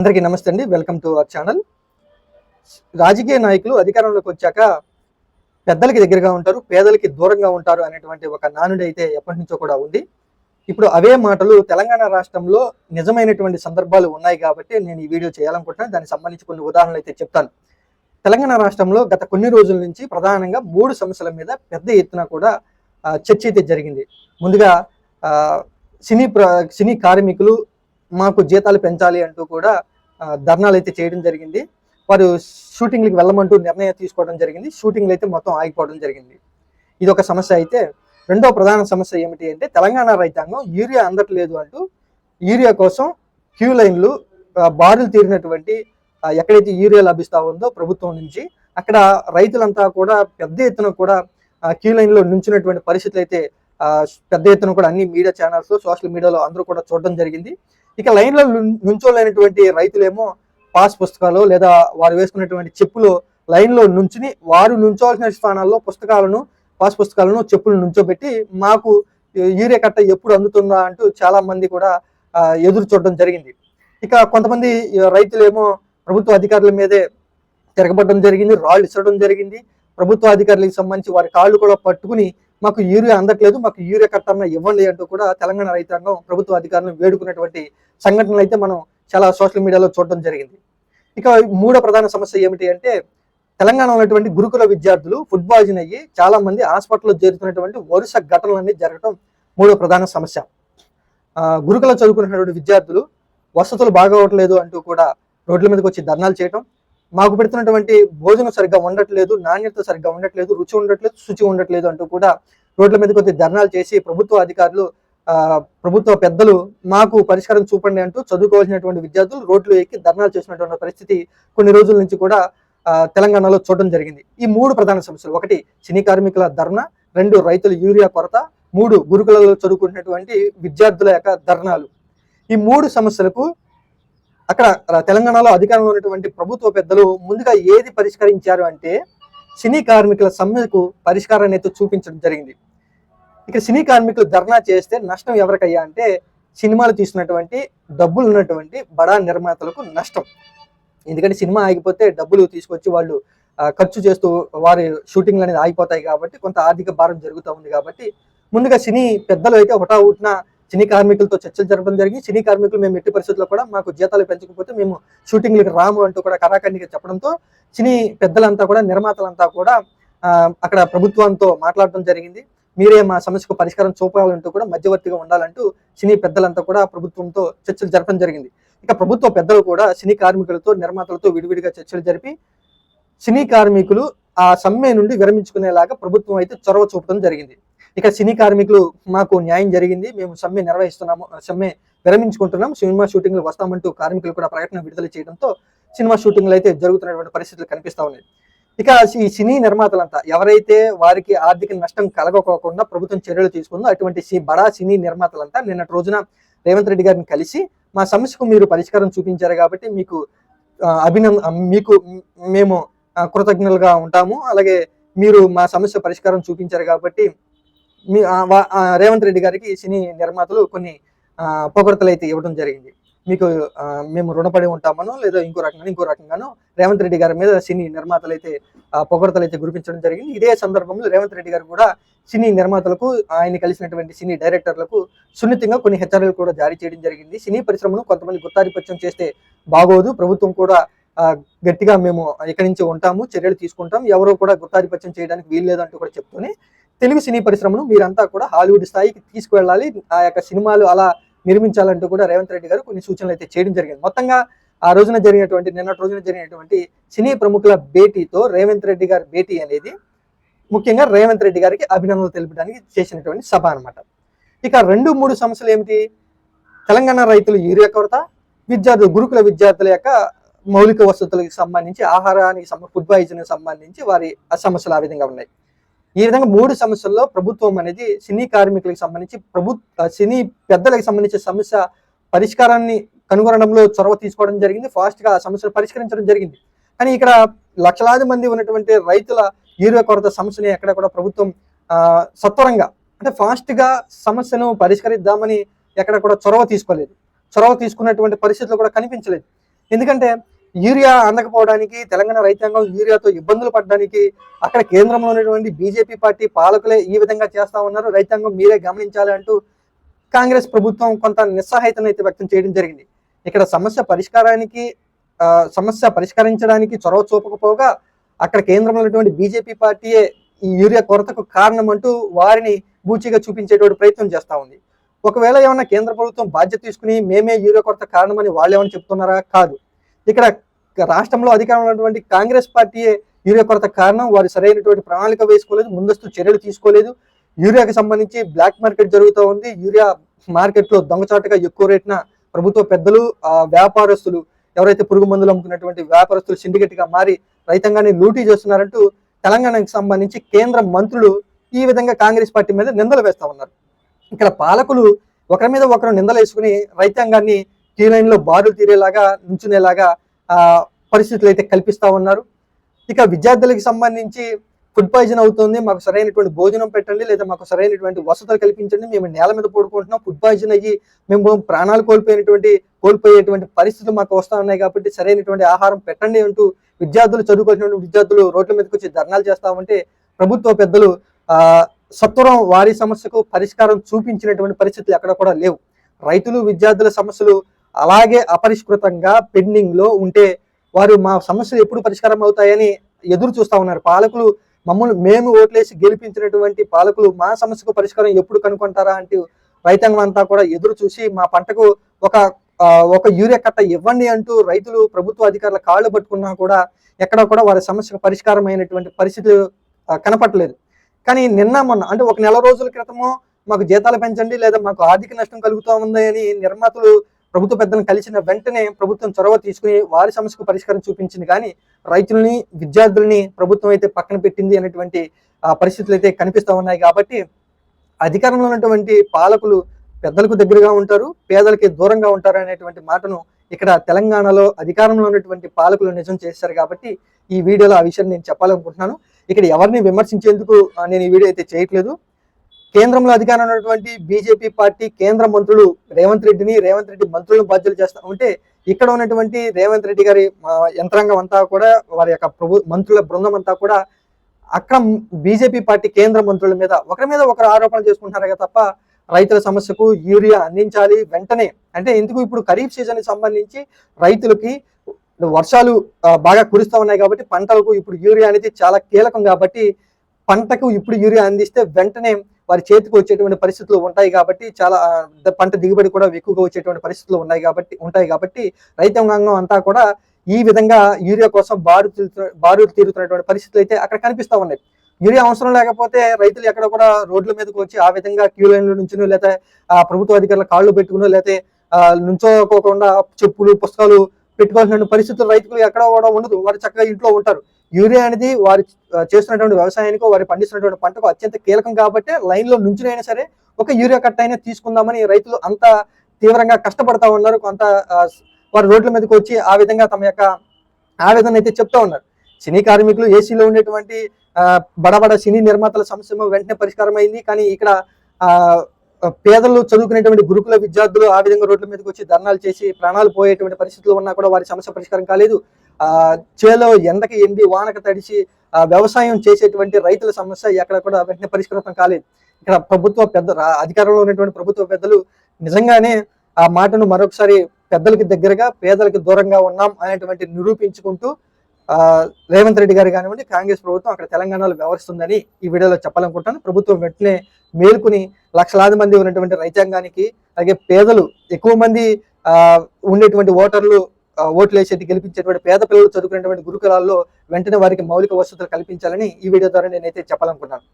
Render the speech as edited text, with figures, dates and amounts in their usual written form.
అందరికీ నమస్తే అండి. Welcome to our channel. రాజకీయ నాయకులు అధికారంలోకి వచ్చాక పెద్దలకి దగ్గరగా ఉంటారు, పేదలకి దూరంగా ఉంటారు అనేటువంటి ఒక నానుడి అయితే ఎప్పటి నుంచో కూడా ఉంది. ఇప్పుడు అవే మాటలు తెలంగాణ రాష్ట్రంలో నిజమైనటువంటి సందర్భాలు ఉన్నాయి కాబట్టి నేను ఈ వీడియో చేయాలనుకుంటున్నాను. దానికి సంబంధించి కొన్ని ఉదాహరణలు అయితే చెప్తాను. తెలంగాణ రాష్ట్రంలో గత కొన్ని రోజుల నుంచి ప్రధానంగా 3 సమస్యల మీద పెద్ద ఎత్తున కూడా చర్చ అయితే జరిగింది. ముందుగా సినీ కార్మికులు మాకు జీతాలు పెంచాలి అంటూ కూడా ధర్నాలు అయితే చేయడం జరిగింది. వారు షూటింగ్లకు వెళ్ళమంటూ నిర్ణయం తీసుకోవడం జరిగింది. షూటింగ్లు అయితే మొత్తం ఆగిపోవడం జరిగింది. ఇది ఒక సమస్య అయితే, రెండో ప్రధాన సమస్య ఏమిటి అంటే తెలంగాణ రైతాంగం యూరియా అందట్లేదు అంటూ యూరియా కోసం క్యూ లైన్లు బారులు తీరినటువంటి ఎక్కడైతే యూరియా లభిస్తూ ఉందో ప్రభుత్వం నుంచి అక్కడ రైతులంతా కూడా పెద్ద ఎత్తున కూడా క్యూ లైన్లో నుంచినటువంటి పరిస్థితులు అయితే పెద్ద ఎత్తున కూడా అన్ని మీడియా ఛానల్స్ సోషల్ మీడియాలో అందరూ కూడా చూడడం జరిగింది. ఇక లైన్లో నుంచోలేనటువంటి రైతులేమో పాస్ పుస్తకాలు లేదా వారు వేసుకున్నటువంటి చెప్పులు లైన్లో నుంచుని వారు నుంచోవలసిన స్థానాల్లో పాస్ పుస్తకాలను చెప్పులు నుంచోబెట్టి మాకు యూరియా కట్ట ఎప్పుడు అందుతుందా అంటూ చాలా మంది కూడా ఎదురు చూడడం జరిగింది. ఇక కొంతమంది రైతులేమో ప్రభుత్వ అధికారుల మీదే తిరగబడడం జరిగింది, రాళ్ళు ఇచ్చడం జరిగింది. ప్రభుత్వ అధికారులకు సంబంధించి వారి కాళ్ళు కూడా పట్టుకుని మాకు యూరియా అందట్లేదు, మాకు యూరియా కట్టన్న ఇవ్వండి అంటూ కూడా తెలంగాణ రైతాంగం ప్రభుత్వ అధికారులను వేడుకున్నటువంటి సంఘటనలు అయితే మనం చాలా సోషల్ మీడియాలో చూడడం జరిగింది. ఇక మూడో ప్రధాన సమస్య ఏమిటి అంటే తెలంగాణలో ఉన్నటువంటి గురుకుల విద్యార్థులు ఫుడ్ పాయిజన్ అయ్యి చాలా మంది హాస్పిటల్లో చేరుతున్నటువంటి వరుస ఘటనలన్నీ జరగడం మూడో ప్రధాన సమస్య. గురుకుల చదువుకున్నటువంటి విద్యార్థులు వసతులు బాగోవట్లేదు అంటూ కూడా రోడ్ల మీదకి వచ్చి ధర్నాలు చేయటం, మాకు పెడుతున్నటువంటి భోజనం సరిగ్గా ఉండట్లేదు, నాణ్యత సరిగ్గా ఉండట్లేదు, రుచి ఉండట్లేదు, శుచి ఉండట్లేదు అంటూ కూడా రోడ్ల మీదకి వచ్చి ధర్నాలు చేసి ప్రభుత్వ అధికారులు ప్రభుత్వ పెద్దలు మాకు పరిష్కారం చూపండి అంటూ చదువుకోవాల్సినటువంటి విద్యార్థులు రోడ్లు ఎక్కి ధర్నాలు చేసినటువంటి పరిస్థితి కొన్ని రోజుల నుంచి కూడా తెలంగాణలో చూడడం జరిగింది. ఈ 3 ప్రధాన సమస్యలు, 1 సినీ కార్మికుల ధర్నా, 2 రైతుల యూరియా కొరత, 3 గురుకులలో చదువుకున్నటువంటి విద్యార్థుల యొక్క ధర్నాలు. ఈ 3 సమస్యలకు అక్కడ తెలంగాణలో అధికారంలో ఉన్నటువంటి ప్రభుత్వ పెద్దలు ముందుగా ఏది పరిష్కరించారు అంటే సినీ కార్మికుల సమ్మెకు పరిష్కారాన్ని అయితే చూపించడం జరిగింది. ఇక సినీ కార్మికులు ధర్నా చేస్తే నష్టం ఎవరికయ్యా అంటే సినిమాలు తీసినటువంటి డబ్బులు ఉన్నటువంటి బడా నిర్మాతలకు నష్టం. ఎందుకంటే సినిమా ఆగిపోతే డబ్బులు తీసుకొచ్చి వాళ్ళు ఖర్చు చేస్తూ వారి షూటింగ్లు అనేది ఆగిపోతాయి కాబట్టి కొంత ఆర్థిక భారం జరుగుతూ ఉంది. కాబట్టి ముందుగా సినీ పెద్దలు అయితే హుటాహుటిన సినీ కార్మికులతో చర్చలు జరపడం జరిగింది. సినీ కార్మికులు మేము ఎట్టి పరిస్థితుల్లో కూడా మాకు జీతాలు పెంచకపోతే మేము షూటింగ్లకు రాము అంటూ కూడా కరాఖండిగా చెప్పడంతో సినీ పెద్దలంతా కూడా నిర్మాతలంతా కూడా అక్కడ ప్రభుత్వంతో మాట్లాడడం జరిగింది. మీరే మా సమస్యకు పరిష్కారం చూపాలంటూ కూడా మధ్యవర్తిగా ఉండాలంటూ సినీ పెద్దలంతా కూడా ప్రభుత్వంతో చర్చలు జరపడం జరిగింది. ఇక ప్రభుత్వ పెద్దలు కూడా సినీ కార్మికులతో నిర్మాతలతో విడివిడిగా చర్చలు జరిపి సినీ కార్మికులు ఆ సమ్మె నుండి విరమించుకునేలాగా ప్రభుత్వం అయితే చొరవ చూపడం జరిగింది. ఇక సినీ కార్మికులు మాకు న్యాయం జరిగింది, మేము సమ్మె నిర్వహిస్తున్నాము, సమ్మె విరమించుకుంటున్నాం, సినిమా షూటింగ్లు వస్తామంటూ కార్మికులు కూడా ప్రకటన విడుదల చేయడంతో సినిమా షూటింగ్లు అయితే జరుగుతున్నటువంటి పరిస్థితులు కనిపిస్తూ ఉన్నాయి. ఇక ఈ సినీ నిర్మాతలంతా ఎవరైతే వారికి ఆర్థిక నష్టం కలగకోకుండా ప్రభుత్వం చర్యలు తీసుకుందో అటువంటి బడా సినీ నిర్మాతలంతా నిన్నటి రోజున రేవంత్ రెడ్డి గారిని కలిసి మా సమస్యకు మీరు పరిష్కారం చూపించారు కాబట్టి మీకు మీకు మేము కృతజ్ఞులుగా ఉంటాము, అలాగే మీరు మా సమస్య పరిష్కారం చూపించారు కాబట్టి రేవంత్ రెడ్డి గారికి సినీ నిర్మాతలు కొన్ని పొగడ్తలు అయితే ఇవ్వడం జరిగింది. మీకు మేము రుణపడి ఉంటామనో లేదా ఇంకో రకంగానో రేవంత్ రెడ్డి గారి మీద సినీ నిర్మాతలు అయితే పొగడ్తలు అయితే గురిపించడం జరిగింది. ఇదే సందర్భంలో రేవంత్ రెడ్డి గారు కూడా సినీ నిర్మాతలకు ఆయన కలిసినటువంటి సినీ డైరెక్టర్లకు సున్నితంగా కొన్ని హెచ్చరికలు కూడా జారీ చేయడం జరిగింది. సినీ పరిశ్రమను కొంతమంది గుత్తాధిపత్యం చేస్తే బాగోదు, ప్రభుత్వం కూడా గట్టిగా మేము ఇక్కడి నుంచి ఉంటాము, చర్యలు తీసుకుంటాం, ఎవరో కూడా గుత్తాధిపత్యం చేయడానికి వీల్లేదంటూ కూడా చెప్తూనే తెలుగు సినీ పరిశ్రమను మీరంతా కూడా హాలీవుడ్ స్థాయికి తీసుకువెళ్ళాలి, ఆ యొక్క సినిమాలు అలా నిర్మించాలంటూ కూడా రేవంత్ రెడ్డి గారు కొన్ని సూచనలు అయితే చేయడం జరిగింది. మొత్తంగా నిన్నటి రోజున జరిగినటువంటి సినీ ప్రముఖుల భేటీతో రేవంత్ రెడ్డి గారి భేటీ అనేది ముఖ్యంగా రేవంత్ రెడ్డి గారికి అభినందనలు తెలపడానికి చేసినటువంటి సభ అనమాట. ఇక 2-3 సమస్యలు ఏమిటి? తెలంగాణ రైతులు యూరియా కొరత, గురుకుల విద్యార్థుల యొక్క మౌలిక వసతులకు సంబంధించి ఆహారానికి ఫుడ్ పాయిజన్కి సంబంధించి వారి సమస్యలు ఆ విధంగా ఉన్నాయి. ఈ విధంగా 3 సమస్యల్లో ప్రభుత్వం అనేది సినీ కార్మికులకు సంబంధించి సినీ పెద్దలకు సంబంధించిన సమస్య పరిష్కారాన్ని కనుగొనడంలో చొరవ తీసుకోవడం జరిగింది, ఫాస్ట్ గా ఆ సమస్యను పరిష్కరించడం జరిగింది. కానీ ఇక్కడ లక్షలాది మంది ఉన్నటువంటి రైతుల యూరియా కొరత సమస్యని ఎక్కడ కూడా ప్రభుత్వం సత్వరంగా అంటే ఫాస్ట్ గా సమస్యను పరిష్కరిద్దామని ఎక్కడ కూడా చొరవ తీసుకోలేదు, చొరవ తీసుకున్నటువంటి పరిస్థితులు కూడా కనిపించలేదు. ఎందుకంటే యూరియా అందకపోవడానికి, తెలంగాణ రైతాంగం యూరియాతో ఇబ్బందులు పడడానికి అక్కడ కేంద్రంలో ఉన్నటువంటి బీజేపీ పార్టీ పాలకులే ఈ విధంగా చేస్తా ఉన్నారు, రైతాంగం మీరే గమనించాలి అంటూ కాంగ్రెస్ ప్రభుత్వం కొంత నిస్సహాయతను అయితే వ్యక్తం చేయడం జరిగింది. ఇక్కడ సమస్య పరిష్కరించడానికి చొరవ చూపకపోగా అక్కడ కేంద్రంలో ఉన్నటువంటి బీజేపీ పార్టీయే ఈ యూరియా కొరతకు కారణం అంటూ వారిని బూచిగా చూపించేటువంటి ప్రయత్నం చేస్తా ఉంది. ఒకవేళ ఏమన్నా కేంద్ర ప్రభుత్వం బాధ్యత తీసుకుని మేమే యూరియా కొరత కారణమని వాళ్ళు ఏమైనా చెప్తున్నారా? కాదు. ఇక్కడ రాష్ట్రంలో అధికారంలో ఉన్నటువంటి కాంగ్రెస్ పార్టీయే యూరియా కొరత కారణం. వారు సరైనటువంటి ప్రణాళిక వేసుకోలేదు, ముందస్తు చర్యలు తీసుకోలేదు. యూరియాకి సంబంధించి బ్లాక్ మార్కెట్ జరుగుతూ ఉంది. యూరియా మార్కెట్లో దొంగచాటుగా ఎక్కువ రేటున ప్రభుత్వ పెద్దలు, వ్యాపారస్తులు, ఎవరైతే పురుగు మందులు అమ్ముకున్నటువంటి వ్యాపారస్తులు సిండికేట్ గా మారి రైతాంగాన్ని లూటీ చేస్తున్నారంటూ తెలంగాణకు సంబంధించి కేంద్ర మంత్రులు ఈ విధంగా కాంగ్రెస్ పార్టీ మీద నిందలు వేస్తా ఉన్నారు. ఇక్కడ పాలకులు ఒకరి మీద ఒకరు నిందలు వేసుకుని రైతాంగాన్ని క్యూ లైన్ లో బారులు తీరేలాగా, నుంచునేలాగా పరిస్థితులు అయితే కల్పిస్తా ఉన్నారు. ఇక విద్యార్థులకు సంబంధించి ఫుడ్ పాయిజన్ అవుతుంది, మాకు సరైనటువంటి భోజనం పెట్టండి, లేదా మాకు సరైనటువంటి వసతులు కల్పించండి, మేము నేల మీద పడుకుంటున్నాం, ఫుడ్ పాయిజన్ అయ్యి మేము ప్రాణాలు కోల్పోయేటువంటి పరిస్థితులు మాకు వస్తా ఉన్నాయి కాబట్టి సరైనటువంటి ఆహారం పెట్టండి అంటూ చదువుకోవాల్సినటువంటి విద్యార్థులు రోడ్ల మీదకి వచ్చి ధర్నాలు చేస్తా ఉంటే ప్రభుత్వ పెద్దలు సత్వరం వారి సమస్యకు పరిష్కారం చూపించినటువంటి పరిస్థితులు ఎక్కడ కూడా లేవు. రైతులు, విద్యార్థుల సమస్యలు అలాగే అపరిష్కృతంగా పెండింగ్ లో ఉంటే వారు మా సమస్యలు ఎప్పుడు పరిష్కారం అవుతాయని ఎదురు చూస్తా ఉన్నారు. పాలకులు మేము ఓట్లేసి గెలిపించినటువంటి పాలకులు మా సమస్యకు పరిష్కారం ఎప్పుడు కనుక్కుంటారా అంటూ రైతాంగం అంతా కూడా ఎదురు చూసి మా పంటకు ఒక యూరియా కట్ట ఇవ్వండి అంటూ రైతులు ప్రభుత్వ అధికారుల కాళ్ళు పట్టుకున్నా కూడా ఎక్కడ కూడా వారి సమస్యకు పరిష్కారం అయినటువంటి పరిస్థితులు కనపడలేదు. కానీ నిన్న మొన్న అంటే ఒక నెల రోజుల క్రితము మాకు జీతాలు పెంచండి, లేదా మాకు ఆర్థిక నష్టం కలుగుతూ ఉంది అని నిర్మాతలు ప్రభుత్వ పెద్దలను కలిసిన వెంటనే ప్రభుత్వం చొరవ తీసుకుని వారి సమస్యకు పరిష్కారం చూపించింది. కానీ రైతుల్ని, విద్యార్థుల్ని ప్రభుత్వం అయితే పక్కన పెట్టింది అనేటువంటి పరిస్థితులు అయితే కనిపిస్తూ ఉన్నాయి. కాబట్టి అధికారంలో ఉన్నటువంటి పాలకులు పెద్దలకు దగ్గరగా ఉంటారు, పేదలకి దూరంగా ఉంటారు అనేటువంటి మాటను ఇక్కడ తెలంగాణలో అధికారంలో ఉన్నటువంటి పాలకులు నిజం చేశారు. కాబట్టి ఈ వీడియోలో ఆ విషయాన్ని నేను చెప్పాలనుకుంటున్నాను. ఇక్కడ ఎవరిని విమర్శించేందుకు నేను ఈ వీడియో అయితే చేయట్లేదు. కేంద్రంలో అధికారం ఉన్నటువంటి బీజేపీ పార్టీ కేంద్ర మంత్రులు రేవంత్ రెడ్డి మంత్రులను బాధ్యతలు చేస్తా ఉంటే ఇక్కడ ఉన్నటువంటి రేవంత్ రెడ్డి గారి యంత్రాంగం అంతా కూడా, వారి యొక్క మంత్రుల బృందం అంతా కూడా అక్కడ బీజేపీ పార్టీ కేంద్ర మంత్రుల మీద ఒకరు ఆరోపణలు చేసుకుంటున్నారే తప్ప రైతుల సమస్యకు యూరియా అందించాలి వెంటనే అంటే ఎందుకు? ఇప్పుడు ఖరీఫ్ సీజన్ కి సంబంధించి రైతులకి వర్షాలు బాగా కురుస్తూ ఉన్నాయి కాబట్టి పంటలకు ఇప్పుడు యూరియా అనేది చాలా కీలకం. కాబట్టి పంటకు ఇప్పుడు యూరియా అందిస్తే వెంటనే వారి చేతికి వచ్చేటువంటి పరిస్థితులు ఉంటాయి. కాబట్టి చాలా పంట దిగుబడి కూడా ఎక్కువగా వచ్చేటువంటి పరిస్థితులు ఉంటాయి. కాబట్టి రైతాంగం అంతా కూడా ఈ విధంగా యూరియా కోసం బారు తీరుతున్నటువంటి పరిస్థితులు అయితే అక్కడ కనిపిస్తూ ఉన్నాయి. యూరియా అవసరం లేకపోతే రైతులు ఎక్కడ కూడా రోడ్ల మీదకి వచ్చి ఆ విధంగా క్యూ లైన్లో నుంచునో, లేకపోతే ప్రభుత్వ అధికారుల కాళ్ళు పెట్టుకునో, లేకపోతే నుంచోకోకుండా చెప్పులు, పుస్తకాలు పెట్టుకోవాల్సిన పరిస్థితులు రైతులు ఎక్కడ కూడా ఉండదు. వారు చక్కగా ఇంట్లో ఉంటారు. యూరియా అనేది వారు చేస్తున్నటువంటి వ్యవసాయానికి, వారు పండిస్తున్నటువంటి పంటకు అత్యంత కీలకం. కాబట్టి లైన్లో నుంచునైనా సరే ఒక యూరియా కట్ట అయినా తీసుకుందామని రైతులు అంత తీవ్రంగా కష్టపడతా ఉన్నారు. కొంత వారు రోడ్ల మీదకి వచ్చి ఆ విధంగా తమ యొక్క ఆవేదన అయితే చెప్తా ఉన్నారు. సినీ కార్మికులు, ఏసీలో ఉండేటువంటి బడబడ సినీ నిర్మాతల సమస్య వెంటనే పరిష్కారం అయింది. కానీ ఇక్కడ పేదలు చదువుకునేటువంటి గురుకుల విద్యార్థులు ఆ విధంగా రోడ్ల మీదకి వచ్చి ధర్నాలు చేసి ప్రాణాలు పోయేటువంటి పరిస్థితులు ఉన్నా కూడా వారి సమస్య పరిష్కారం కాలేదు. చేలో ఎండకి ఎండి వానకు తడిసి వ్యవసాయం చేసేటువంటి రైతుల సమస్య ఎక్కడ కూడా వెంటనే పరిష్కృతం కాలేదు. ఇక్కడ అధికారంలో ఉన్నటువంటి ప్రభుత్వ పెద్దలు నిజంగానే ఆ మాటను మరొకసారి పెద్దలకి దగ్గరగా, పేదలకి దూరంగా ఉన్నాం అనేటువంటి నిరూపించుకుంటూ రేవంత్ రెడ్డి గారు కానివ్వండి, కాంగ్రెస్ ప్రభుత్వం అక్కడ తెలంగాణలో వ్యవహరిస్తుందని ఈ వీడియోలో చెప్పాలనుకుంటాను. ప్రభుత్వం వెంటనే మేలుకుని లక్షలాది మంది ఉన్నటువంటి రైతాంగానికి, అలాగే పేదలు ఎక్కువ మంది ఉండేటువంటి ఓట్లు వేసేటి గెలిపించేటువంటి పేద పిల్లలు చదువుకునేటువంటి గురుకులాల్లో వెంటనే వారికి మౌలిక వసతులు కల్పించాలని ఈ వీడియో ద్వారా నేనైతే చెప్పాలనుకున్నాను.